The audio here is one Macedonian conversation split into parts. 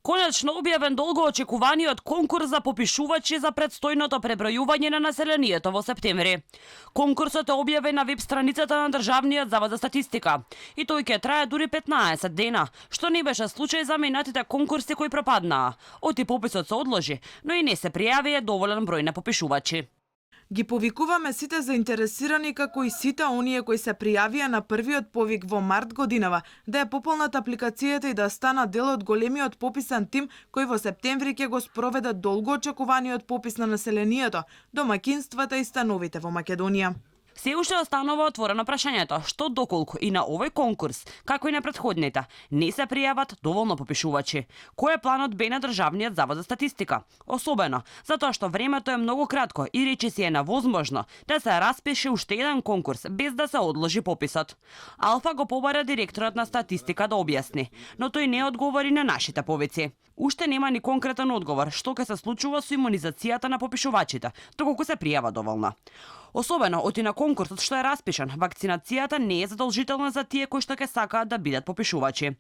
Конечно објавен долго очекуваниот конкурс за попишувачи за предстојното пребројување на населението во септември. Конкурсот е објавен на веб страницата на Државниот завод за статистика и тој ќе трае дури 15 дена, што не беше случај за минатите конкурси кои пропаднаа. Оти пописот се одложи, но и не се пријавија доволен број на попишувачи. Ги повикуваме сите заинтересирани како и сите оние кои се пријавија на првиот повик во март годинава да ја пополнат апликацијата и да станат дел од големиот пописен тим кој во септември ќе го спроведе долго очекуваниот попис на населението, домаќинствата и становите во Македонија. Се уште останува отворено прашањето што доколку и на овој конкурс, како и на претходните, не се пријават доволно попишувачи. Кој е планот бе на Државниот завод за статистика? Особено затоа што времето е многу кратко и речиси е невозможно да се распише уште еден конкурс без да се одложи пописот. Алфа го побара директорот на статистика да објасни, но тој не одговори на нашите повици. Уште нема ни конкретен одговор што ќе се случува со имунизацијата на попишувачите, доколку се пријава доволно. Особено оти на конкурсот што е распишан, вакцинацијата не е задолжителна за тие кои што ќе сакаат да бидат попишувачи.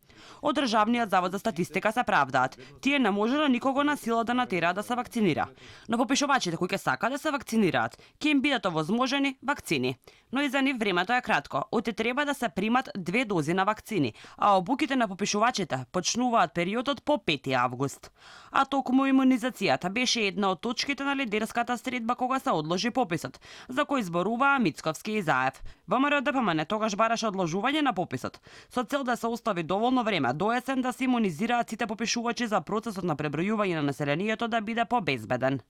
Од Државниот завод за статистика се правдаат, тие не можело никого на сила да натераат да се вакцинира. Но попишувачите кои ќе сакаат да се вакцинираат, ќе им бидат овозможени вакцини. Но и за нив времето е кратко, оти треба да се примат 2 дози на вакцини, а обуките на попишувачите почнуваат периодот по 5 август. А токму имунизацијата беше една од точките на лидерската средба кога се одложи пописот, за кој зборуваа Мицковски и Заев. ВМРО ДПМН тогаш бараше одложување на пописот, со цел да се остави доволно време до есен да се имунизираат сите попишувачи за процесот на пребројување на населението да биде побезбеден.